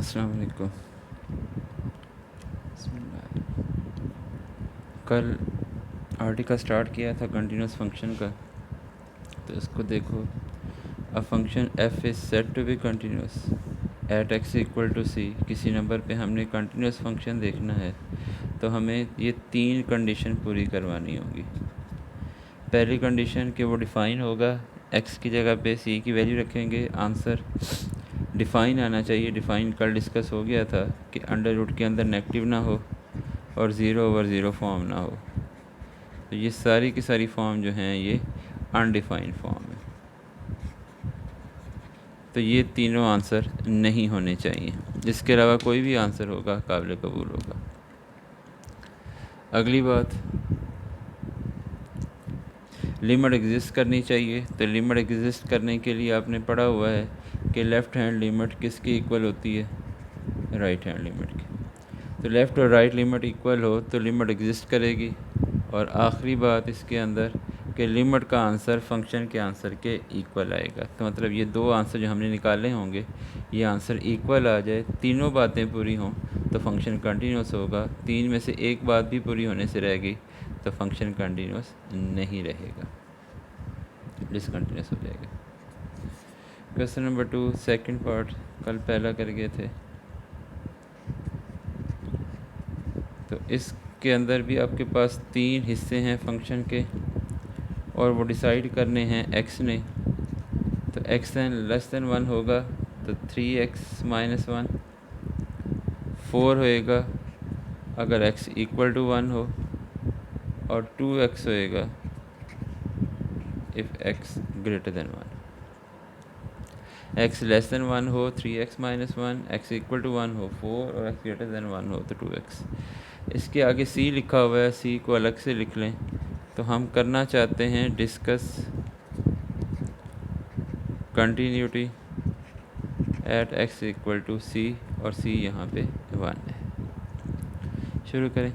अस्सलाम वालेकुम। कल आर्टिकल स्टार्ट किया था कंटिन्यूस फंक्शन का, तो इसको देखो। A function f is said to be continuous at x equal to c। किसी नंबर पे हमने कंटिन्यूस फंक्शन देखना है तो हमें ये 3 कंडीशन पूरी करवानी होगी। पहली कंडीशन कि वो डिफ़ाइन होगा, x की जगह पे c की वैल्यू रखेंगे। आंसर डिफ़ाइन आना चाहिए। डिफ़ाइन कल डिस्कस हो गया था कि अंडर रूट के अंदर नेगेटिव ना हो और 0/0 फॉर्म ना हो। तो ये सारी की सारी फॉर्म जो हैं ये अनडिफाइंड फॉर्म है, तो ये तीनों आंसर नहीं होने चाहिए। इसके अलावा कोई भी आंसर होगा काबिल कबूल होगा। अगली बात, लिमिट एग्जिस्ट करनी चाहिए। तो लिमिट एग्जिस्ट करने के लिए आपने पढ़ा हुआ है कि लेफ़्ट हैंड लिमिट किसकी इक्वल होती है, राइट हैंड लिमिट की। तो लेफ़्ट और राइट लिमिट इक्वल हो तो लिमिट एग्जिस्ट करेगी। और आखिरी बात इसके अंदर कि लिमिट का आंसर फंक्शन के आंसर के इक्वल आएगा। तो मतलब ये दो आंसर जो हमने निकाले होंगे ये आंसर इक्वल आ जाए, तीनों बातें पूरी हों तो फंक्शन कंटिन्यूस होगा। तीन में से एक बात भी पूरी होने से रह गई तो फंक्शन कंटिन्यूस नहीं रहेगा, डिसकंटिन्यूस हो जाएगा। क्वेश्चन नंबर 2 सेकंड पार्ट कल पहला कर गए थे, तो इसके अंदर भी आपके पास 3 हिस्से हैं फंक्शन के और वो डिसाइड करने हैं x ने। तो x लेस देन 1 होगा तो 3x माइनस 1, 4 होएगा अगर x इक्वल टू 1 हो, और 2x होएगा if x greater than 1। x less than 1 हो 3x minus 1, x equal to 1 हो 4 और x ग्रेटर देन 1 हो तो 2x। इसके आगे c लिखा हुआ है, c को अलग से लिख लें। तो हम करना चाहते हैं discuss continuity at x equal to c, और c यहाँ पे 1 है। शुरू करें।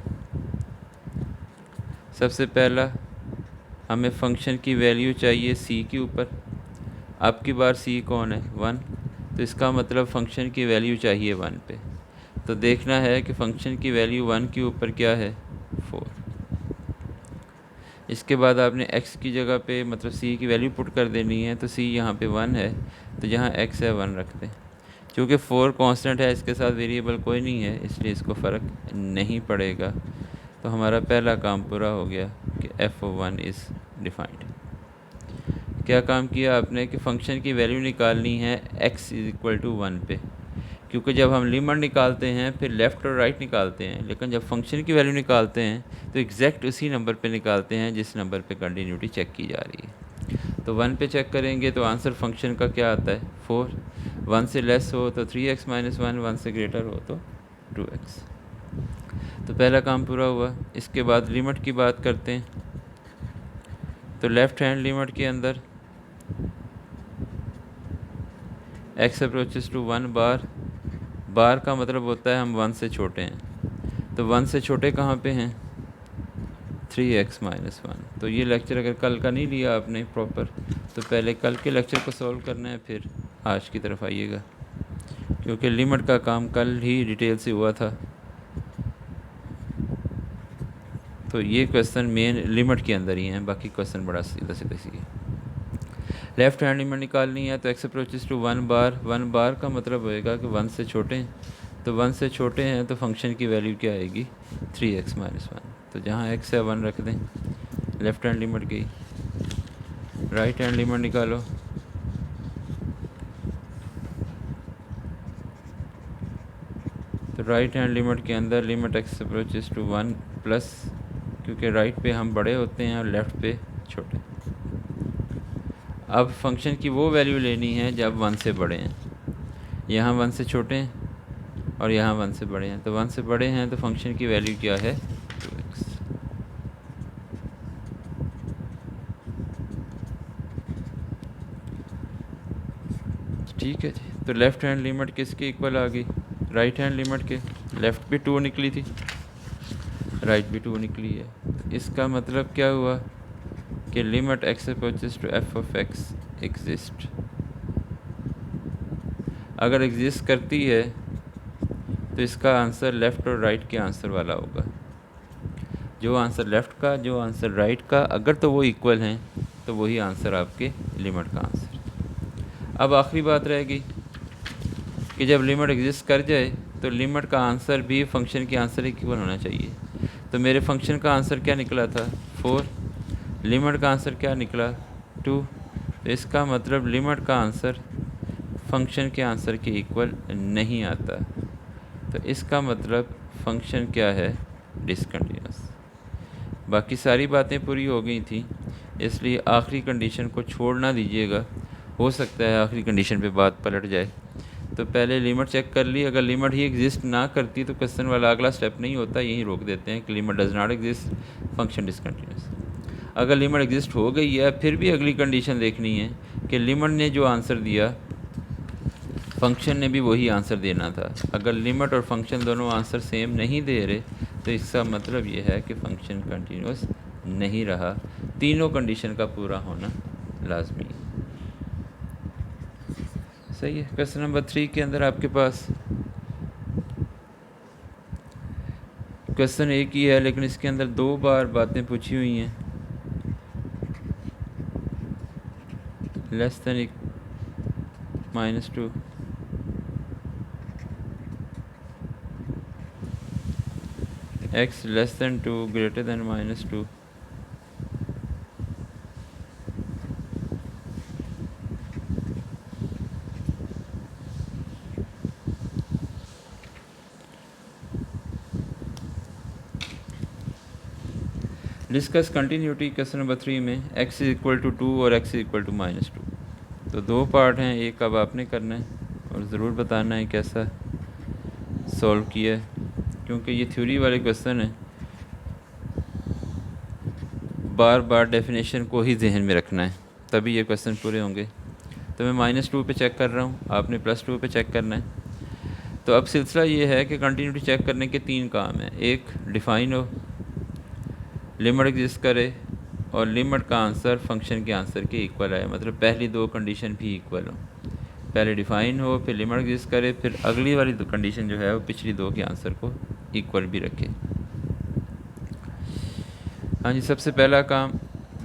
सबसे पहला हमें फंक्शन की वैल्यू चाहिए c के ऊपर। आपकी बार c कौन है 1, तो इसका मतलब फंक्शन की वैल्यू चाहिए 1 पे। तो देखना है कि फंक्शन की वैल्यू 1 के ऊपर क्या है 4। इसके बाद आपने x की जगह पे मतलब c की वैल्यू पुट कर देनी है। तो c यहाँ पे 1 है तो जहाँ x है 1 रख दें। क्योंकि 4 कांस्टेंट है, इसके साथ वेरिएबल कोई नहीं है इसलिए इसको फ़र्क नहीं पड़ेगा। तो हमारा पहला काम पूरा हो गया कि f(1) इज़ डिफाइंड। क्या काम किया आपने कि फ़ंक्शन की वैल्यू निकालनी है x इज़ इक्वल टू 1 पे। क्योंकि जब हम लिमिट निकालते हैं फिर लेफ़्ट और राइट निकालते हैं, लेकिन जब फंक्शन की वैल्यू निकालते हैं तो एग्जैक्ट उसी नंबर पे निकालते हैं जिस नंबर पे कंटिन्यूटी चेक की जा रही है। तो 1 पे चेक करेंगे तो आंसर फंक्शन का क्या आता है 4। 1 से लेस हो तो 3x माइनस 1, 1 से ग्रेटर हो तो 2x। तो पहला काम पूरा हुआ। इसके बाद लिमिट की बात करते हैं। तो लेफ़्ट हैंड लिमिट के अंदर x अप्रोचेस टू 1 बार, बार का मतलब होता है हम 1 से छोटे हैं। तो 1 से छोटे कहाँ पे हैं 3x माइनस 1। तो ये लेक्चर अगर कल का नहीं लिया आपने प्रॉपर तो पहले कल के लेक्चर को सॉल्व करना है, फिर आज की तरफ आइएगा, क्योंकि लिमिट का काम कल ही डिटेल से हुआ था। तो ये क्वेश्चन मेन लिमिट के अंदर ही हैं, बाकी क्वेश्चन बड़ा सीधा सीधा सी है। लेफ़्ट हैंड लिमिट निकालनी है तो x अप्रोचेस टू 1 बार। 1 बार का मतलब होएगा कि 1 से छोटे हैं। तो 1 से छोटे हैं तो फंक्शन की वैल्यू क्या आएगी 3x माइनस 1। तो जहाँ x है 1 रख दें। लेफ़्ट हैंड लिमिट गई। राइट हैंड लिमिट निकालो। तो राइट हैंड लिमिट के अंदर limit x approaches to 1 plus, क्योंकि राइट पे हम बड़े होते हैं और लेफ़्ट पे छोटे। अब फंक्शन की वो वैल्यू लेनी है जब 1 से बड़े हैं। यहाँ 1 से छोटे हैं और यहाँ 1 से बड़े हैं। तो 1 से बड़े हैं तो फंक्शन की वैल्यू क्या है 2x। ठीक है जी। तो लेफ़्ट हैंड लिमिट किसके इक्वल आ गई राइट हैंड लिमिट के। लेफ़्ट भी 2 निकली थी, राइट भी 2 निकली है। तो इसका मतलब क्या हुआ कि limit x approaches to f of x exist. अगर एग्जिस्ट करती है तो इसका आंसर लेफ़्ट और राइट के आंसर वाला होगा। जो आंसर लेफ़्ट का, जो आंसर राइट का, अगर तो वो इक्वल हैं तो वही आंसर आपके लिमिट का आंसर। अब आखिरी बात रहेगी कि जब लिमिट एग्जिस्ट कर जाए तो लिमिट का आंसर भी फंक्शन के आंसर इक्वल होना चाहिए। तो मेरे फंक्शन का आंसर क्या निकला था? 4। लिमिट का आंसर क्या निकला? 2। तो इसका मतलब लिमिट का आंसर फंक्शन के आंसर के इक्वल नहीं आता। तो इसका मतलब फंक्शन क्या है? डिसकंटिन्यूअस। बाकी सारी बातें पूरी हो गई थी, इसलिए आखिरी कंडीशन को छोड़ ना दीजिएगा। हो सकता है आखिरी कंडीशन पे बात पलट जाए। तो पहले लिमिट चेक कर ली, अगर लिमिट ही एग्जिस्ट ना करती तो क्वेश्चन वाला अगला स्टेप नहीं होता, यहीं रोक देते हैं कि limit does not exist, function discontinuous. अगर लिमिट एग्जिस्ट हो गई है, फिर भी अगली कंडीशन देखनी है कि लिमिट ने जो आंसर दिया फंक्शन ने भी वही आंसर देना था। अगर लिमिट और फंक्शन दोनों आंसर सेम नहीं दे रहे तो इसका मतलब ये है कि फ़ंक्शन कंटिन्यूअस नहीं रहा। तीनों कंडीशन का पूरा होना लाजमी है। सही है। क्वेश्चन नंबर 3 के अंदर आपके पास क्वेश्चन एक ही है, लेकिन इसके अंदर 2 बार बातें पूछी हुई हैं। Less than -2, x less than 2 greater than -2, discuss continuity question number 3 में x इज इक्वल टू 2 और x इज इक्वल टू -2। तो 2 पार्ट हैं, एक अब आपने करना है और ज़रूर बताना है कैसा सॉल्व किया है, क्योंकि ये थ्योरी वाले क्वेश्चन हैं, बार बार डेफिनेशन को ही जहन में रखना है तभी ये क्वेश्चन पूरे होंगे। तो मैं -2 पे चेक कर रहा हूँ, आपने +2 पे चेक करना है। तो अब सिलसिला ये है कि कंटिन्यूटी चेक करने के 3 काम हैं। एक, डिफ़ाइन हो, लिमिट एग्जिस्ट करे और लिमिट का आंसर फंक्शन के आंसर के इक्वल आए, मतलब पहली 2 कंडीशन भी इक्वल हो। पहले डिफ़ाइन हो, फिर लिमिट एग्जिस्ट करे, फिर अगली वाली कंडीशन जो है वो पिछली 2 के आंसर को इक्वल भी रखे। हाँ जी, सबसे पहला काम,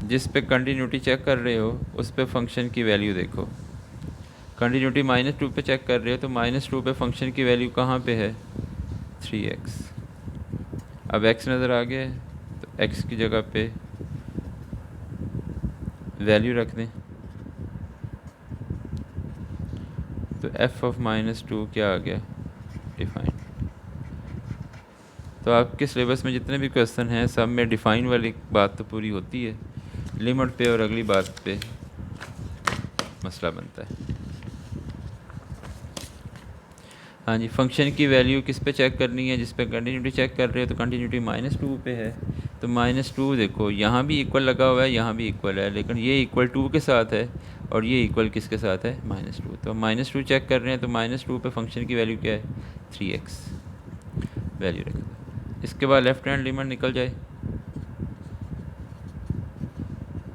जिस पे कंटिन्यूटी चेक कर रहे हो उस पे फंक्शन की वैल्यू देखो। कंटिन्यूटी -2 पे चेक कर रहे हो तो -2 पे फंक्शन की वैल्यू कहाँ पे है? 3x। अब x नज़र आ गया है तो x की जगह पे वैल्यू रख दें। तो f ऑफ -2 क्या आ गया? डिफाइन। तो आपके सिलेबस में जितने भी क्वेश्चन हैं सब में डिफ़ाइन वाली बात तो पूरी होती है, लिमिट पे और अगली बात पे मसला बनता है। हाँ जी, फंक्शन की वैल्यू किस पे चेक करनी है? जिस पे कंटिन्यूटी चेक कर रहे हो तो कंटिन्यूटी -2 पे है, तो -2 देखो यहाँ भी इक्वल लगा हुआ है, यहाँ भी इक्वल है, लेकिन ये इक्वल 2 के साथ है और ये इक्वल किसके साथ है? -2। तो -2 चेक कर रहे हैं तो -2 पे फंक्शन की वैल्यू क्या है? 3x वैल्यू रख दो। इसके बाद लेफ्ट हैंड लिमिट निकल जाए,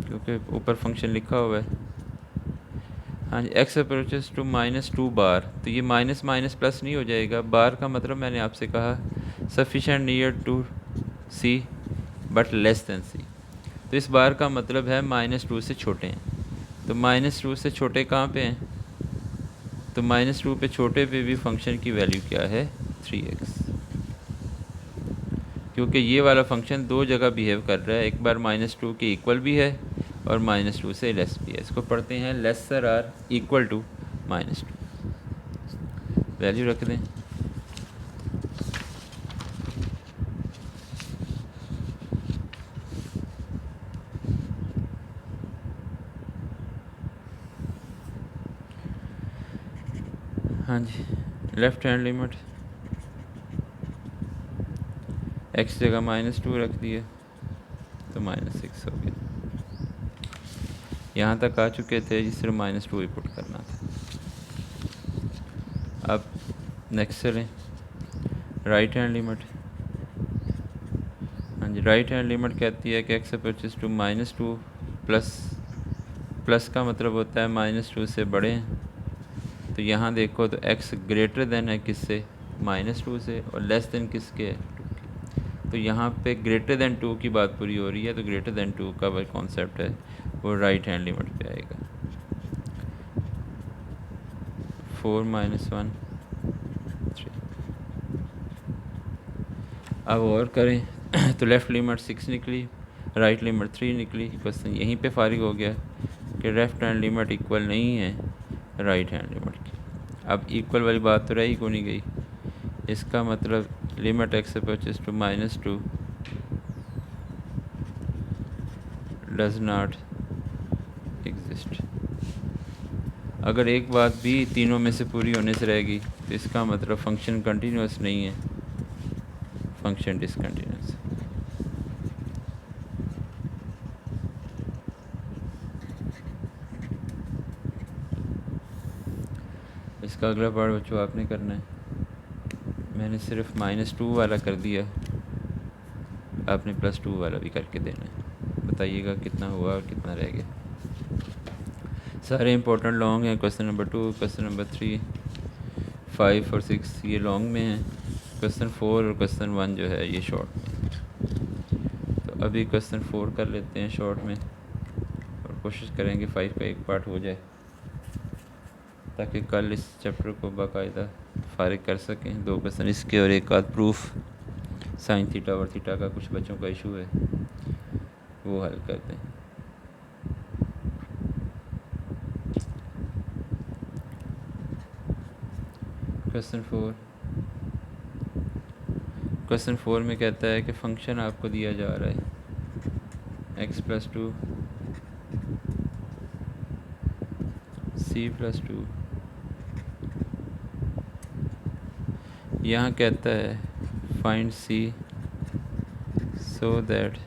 क्योंकि ऊपर फंक्शन लिखा हुआ है। हाँ जी, x अप्रोचेस टू -2 बार, तो ये माइनस माइनस प्लस नहीं हो जाएगा। बार का मतलब मैंने आपसे कहा sufficient near to c but less than c। तो इस बार का मतलब है -2 से छोटे हैं। तो -2 से छोटे कहाँ पे हैं? तो -2 पे छोटे पे भी फंक्शन की वैल्यू क्या है? 3x। क्योंकि ये वाला फंक्शन 2 जगह बिहेव कर रहा है, एक बार -2 के इक्वल भी है और -2 से लेस भी है। इसको पढ़ते हैं lesser or equal to -2। Value रख दें। हाँ जी, लेफ्ट हैंड लिमिट x जगह -2 रख दिए तो -6 हो गया। यहाँ तक आ चुके थे, जिस सिर्फ -2 ही पुट करना था। अब नेक्स्ट चलें, राइट हैंड लिमिट। हाँ जी, राइट हैंड लिमिट कहती है कि x अप्रोचेस टू -2 प्लस का मतलब होता है -2 से बड़े हैं। तो यहाँ देखो तो x ग्रेटर देन है किससे? -2 से और लेस देन किसके है 2 के। तो यहाँ पे ग्रेटर देन 2 की बात पूरी हो रही है, तो ग्रेटर देन 2 का वही कॉन्सेप्ट है वो राइट हैंड लिमिट पे आएगा। 4 - 1 3। अब और करें तो लेफ़्ट लिमिट 6 निकली, राइट लिमिट 3 निकली। क्वेश्चन यहीं पे फारिग हो गया कि लेफ़्ट हैंड लिमिट इक्वल नहीं है राइट हैंड लिमिट की। अब इक्वल वाली बात तो रही को नहीं गई, इसका मतलब limit x approaches to -2 does not exist. अगर एक बात भी तीनों में से पूरी होने से रहेगी तो इसका मतलब फंक्शन कंटिन्यूस नहीं है, फंक्शन डिसकंटिन्यूस। इसका अगला पार्ट बच्चों आपने करना है। मैंने सिर्फ -2 वाला कर दिया, आपने +2 वाला भी करके देना है। बताइएगा कितना हुआ और कितना रह गया। सारे इंपॉर्टेंट लॉन्ग हैं। क्वेश्चन नंबर 2, क्वेश्चन नंबर 3, 5 और 6 ये लॉन्ग में हैं। क्वेश्चन 4 और क्वेश्चन 1 जो है ये शॉर्ट में। तो अभी क्वेश्चन 4 कर लेते हैं शॉर्ट में और कोशिश करेंगे 5 का एक पार्ट हो जाए ताकि कल इस चैप्टर को बाकायदा फारिग कर सकें। 2 क्वेश्चन इसके और एक आध प्रूफ साइन थीटा और थीटा का कुछ बच्चों का इशू है वो हल करते हैं। क्वेश्चन 4 में कहता है कि फंक्शन आपको दिया जा रहा है x+2 c+2। यहाँ कहता है find c so that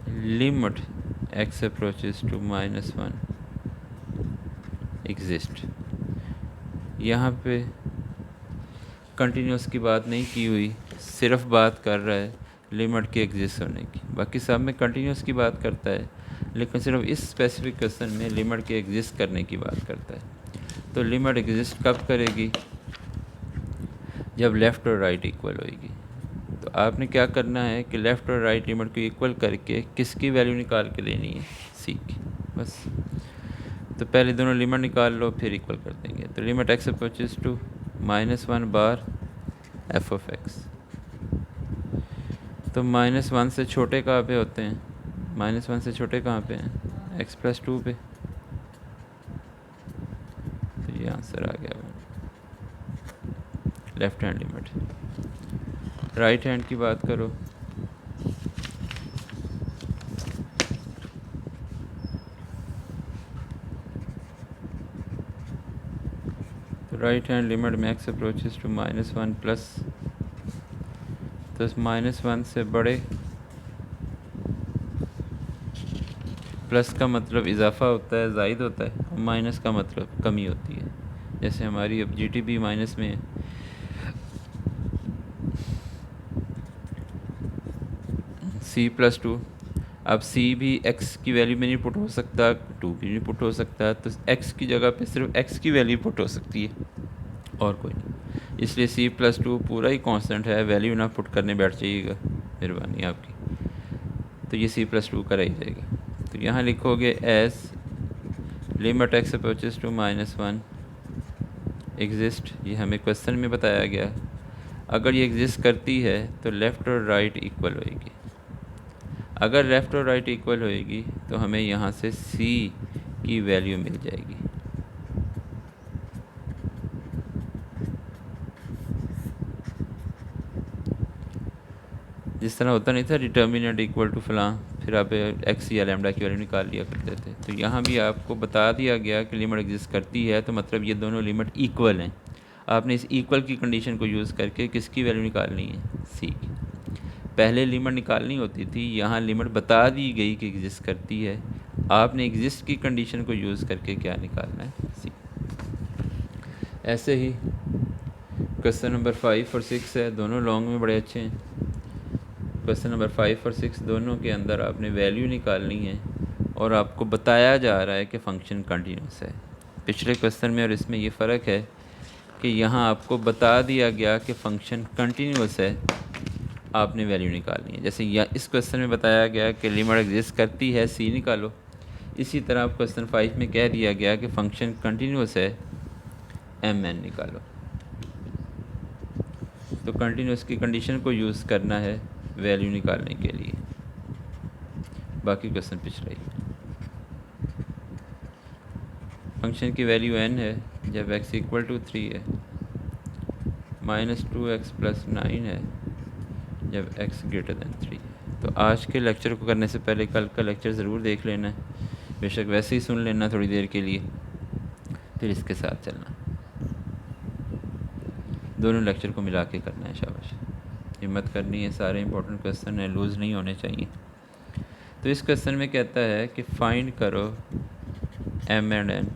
limit x approaches to -1 exist. यहाँ पे कंटिन्यूस की बात नहीं की हुई, सिर्फ बात कर रहा है लिमिट के एग्जिस्ट होने की। बाकी सब में कंटिन्यूस की बात करता है, लेकिन सिर्फ इस स्पेसिफिक क्वेश्चन में लिमिट के एग्जिस्ट करने की बात करता है। तो लिमिट एग्जिस्ट कब करेगी? जब लेफ़्ट और राइट इक्वल होएगी। तो आपने क्या करना है कि लेफ़्ट और राइट लिमिट को इक्वल करके किसकी वैल्यू निकाल के देनी है? सी की, बस। तो पहले दोनों लिमिट निकाल लो फिर इक्वल कर देंगे। तो लिमिट x अप्रोचेस टू -1 बार f(x)। तो -1 से छोटे कहाँ पे होते हैं? -1 से छोटे कहाँ पे हैं? x+2 पे। तो ये आंसर आ गया left hand limit. Right hand की बात करो तो राइट हैंड लिमिट में x अप्रोचेस टू -1 प्लस, तो -1 से बड़े, प्लस का मतलब इजाफा होता है, ज़ायद होता है, और माइनस का मतलब कमी होती है। जैसे हमारी अब GTB माइनस में है, c+2। अब c भी x की वैल्यू में नहीं पुट हो सकता, 2 भी नहीं पुट हो सकता, तो x की जगह पे सिर्फ x की वैल्यू पुट हो सकती है और कोई नहीं। इसलिए c+2 पूरा ही कांस्टेंट है, वैल्यू ना पुट करने बैठ जाइएगा, मेहरबानी आपकी। तो ये c+2 का रह जाएगा। तो यहाँ लिखोगे as limit x approaches to -1 exist. ये हमें क्वेश्चन में बताया गया। अगर ये एग्जिस्ट करती है तो लेफ़्ट और राइट इक्वल होएगी। अगर लेफ़्ट और राइट इक्वल होएगी तो हमें यहाँ से c की वैल्यू मिल जाएगी। जिस तरह होता नहीं था डिटर्मिनेंट इक्वल टू फलां, फिर आप x या लैम्डा की वैल्यू निकाल लिया करते थे। तो यहाँ भी आपको बता दिया गया कि लिमिट एग्जिस्ट करती है, तो मतलब ये दोनों लिमिट इक्वल हैं। आपने इस इक्वल की कंडीशन को यूज़ करके किसकी वैल्यू निकालनी है? c की। पहले लिमिट निकालनी होती थी, यहाँ लिमिट बता दी गई कि एग्जिस्ट करती है, आपने एग्जिस्ट की कंडीशन को यूज़ करके क्या निकालना है? c। ऐसे ही क्वेश्चन नंबर 5 और 6 है, दोनों लॉन्ग में बड़े अच्छे हैं। क्वेश्चन नंबर 5 और 6 दोनों के अंदर आपने वैल्यू निकालनी है और आपको बताया जा रहा है कि फ़ंक्शन कंटिन्यूस है। पिछले क्वेश्चन में और इसमें ये फ़र्क है कि यहाँ आपको बता दिया गया कि फ़ंक्शन कंटिन्यूस है, आपने वैल्यू निकालनी है। जैसे या इस क्वेश्चन में बताया गया कि लिमिट एग्जिस्ट करती है, सी निकालो। इसी तरह आप क्वेश्चन 5 में कह दिया गया कि फ़ंक्शन कंटिन्यूस है, एम एन निकालो। तो कंटिन्यूस की कंडीशन को यूज़ करना है वैल्यू निकालने के लिए। बाकी क्वेश्चन पिछले ही। फंक्शन की वैल्यू n है जब x इक्वल टू 3 है, -2x + 9 है जब x ग्रेटर दैन 3 है। तो आज के लेक्चर को करने से पहले कल का लेक्चर ज़रूर देख लेना है, बेशक वैसे ही सुन लेना थोड़ी देर के लिए, फिर इसके साथ चलना। दोनों लेक्चर को मिला के करना है, शाबाश, हिम्मत करनी है। सारे इंपॉर्टेंट क्वेश्चन हैं, लूज़ नहीं होने चाहिए। तो इस क्वेश्चन में कहता है कि फाइंड करो m and n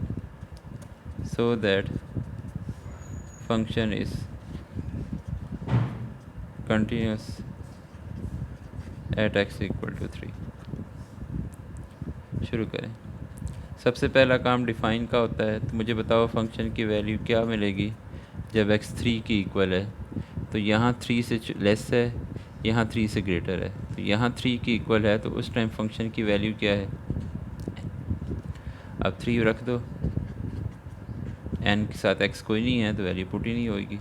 so that function is continuous at x equal to 3। शुरू करें। सबसे पहला काम डिफ़ाइन का होता है। तो मुझे बताओ फंक्शन की वैल्यू क्या मिलेगी जब x 3 की इक्वल है। तो यहाँ 3 से लेस है, यहाँ 3 से ग्रेटर है। तो यहाँ 3 की इक्वल है, तो उस टाइम फंक्शन की वैल्यू क्या है, अब 3 रख दो, n के साथ x कोई नहीं है तो वैल्यू पुट ही नहीं होगी।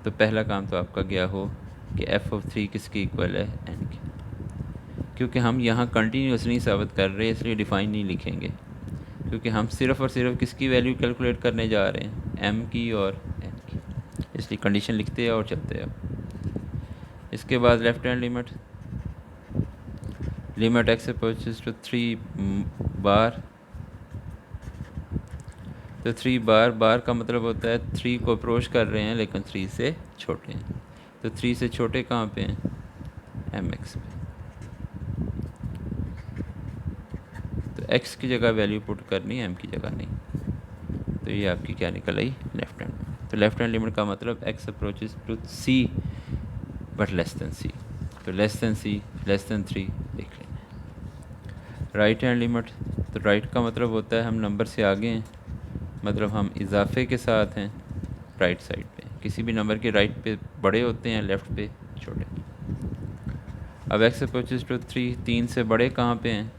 तो पहला काम तो आपका गया हो कि f(3) किसकी इक्वल है, n की। क्योंकि हम यहाँ कंटिन्यूस नहीं साबित कर रहे, इसलिए डिफ़ाइन नहीं लिखेंगे, क्योंकि हम सिर्फ़ और सिर्फ किसकी वैल्यू कैलकुलेट करने जा रहे हैं, m की और n की। इसलिए कंडीशन लिखते हैं और चलते हैं। इसके बाद left hand limit x approaches to 3 बार। तो 3 बार का मतलब होता है 3 को अप्रोच कर रहे हैं लेकिन 3 से छोटे हैं। तो 3 से छोटे कहाँ पे हैं, mx पे। तो x की जगह वैल्यू पुट करनी है, m की जगह नहीं। तो ये आपकी क्या निकल आई, लेफ्ट हैंड। तो लेफ्ट हैंड लिमिट का मतलब x approaches to c but less than c। तो less than c less than 3 देख लेना है। राइट हैंड लिमिट, तो राइट का मतलब होता है हम नंबर से आगे हैं, मतलब हम इजाफे के साथ हैं राइट साइड पे। किसी भी नंबर के राइट पे बड़े होते हैं, लेफ़्ट पे छोटे। अब x अप्रोचेस टू 3, 3 से बड़े कहाँ पे हैं,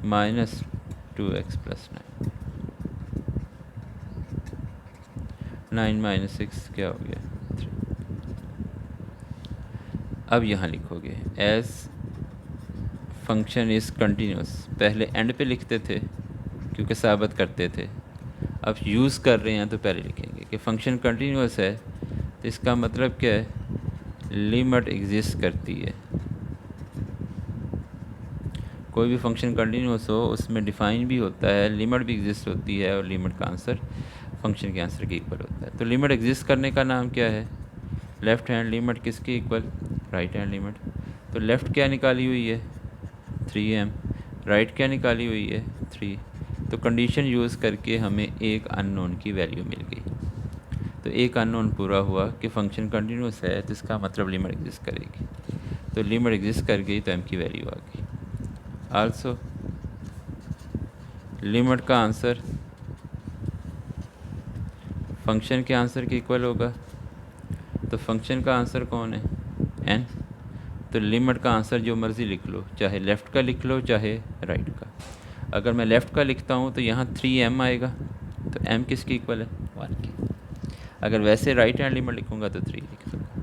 -2x + 9 - 6 क्या हो गया, 3। अब यहाँ लिखोगे एज फंक्शन इज़ कंटिन्यूस। पहले एंड पे लिखते थे क्योंकि साबित करते थे, अब यूज़ कर रहे हैं तो पहले लिखेंगे कि फंक्शन कंटिन्यूस है। तो इसका मतलब क्या है, लिमिट एग्जिस्ट करती है। कोई भी फंक्शन कंटिन्यूस हो उसमें डिफ़ाइन भी होता है, लिमिट भी एग्जिस्ट होती है, और लिमिट का आंसर फंक्शन के आंसर के इक्वल होता है। तो लिमिट एग्जिस्ट करने का नाम क्या है, लेफ़्ट हैंड लिमिट किसके इक्वल, राइट हैंड लिमिट। तो लेफ़्ट क्या निकाली हुई है, 3m, राइट क्या निकाली हुई है, 3। तो कंडीशन यूज़ करके हमें एक अननोन की वैल्यू मिल गई। तो एक अननोन पूरा हुआ कि फंक्शन कंटिन्यूस है, तो इसका मतलब लिमिट एग्जिस्ट करेगी। तो लिमिट एग्जिस्ट कर गई तो m की वैल्यू आ गई। आल्सो लिमिट का आंसर फंक्शन के आंसर के इक्वल होगा। तो फंक्शन का आंसर कौन है, n। तो लिमिट का आंसर जो मर्ज़ी लिख लो, चाहे लेफ़्ट का लिख लो चाहे राइट का। अगर मैं लेफ़्ट का लिखता हूँ तो यहाँ 3m आएगा, तो m किसकी इक्वल है, 1 की। अगर वैसे राइट हैंड लिमिट लिखूँगा तो 3 लिख दूँगा,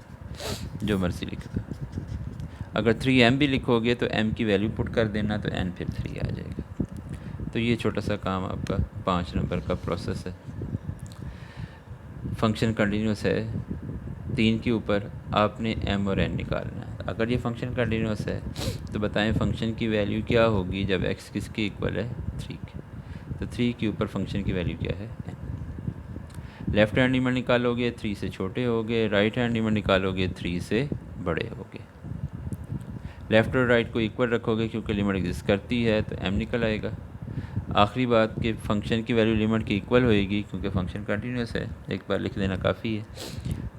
जो मर्ज़ी लिख दो। अगर 3m भी लिखोगे तो m की वैल्यू पुट कर देना, तो n फिर 3 आ जाएगा। तो ये छोटा सा काम आपका 5 नंबर का प्रोसेस है। फंक्शन कंटिन्यूस है, 3 के ऊपर आपने m और n निकालना है। अगर ये फंक्शन कंटिन्यूस है तो बताएं फंक्शन की वैल्यू क्या होगी जब x किसकी इक्वल है, 3 की। तो 3 के ऊपर फंक्शन की वैल्यू क्या है, n। लेफ़्ट हैंड लिमिट निकालोगे 3 से छोटे होगे, राइट हैंड लिमिट निकालोगे 3 से बड़े होगे। लेफ़्ट और राइट को इक्वल रखोगे क्योंकि लिमिट एग्जिस्ट करती है, तो m निकल आएगा। आखिरी बात कि फ़ंक्शन की वैल्यू लिमिट की इक्वल होएगी क्योंकि फ़ंक्शन कंटिन्यूस है, एक बार लिख देना काफ़ी है।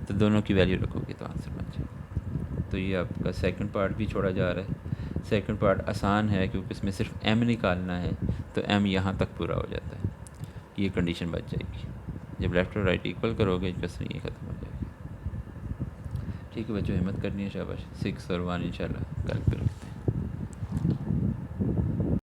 तो दोनों की वैल्यू रखोगे तो आंसर बन जाएगा। तो ये आपका सेकंड पार्ट भी छोड़ा जा रहा है। सेकंड पार्ट आसान है क्योंकि इसमें सिर्फ m निकालना है, तो m यहाँ तक पूरा हो जाता है। ये कंडीशन बच जाएगी। जब लेफ़्ट और राइट इक्वल करोगे क्वेश्चन ये ख़त्म हो जाएगा। ठीक है बच्चों, हिम्मत करनी है, शाबाश। 6 और 1 इंशाल्लाह कल पे रखते हैं।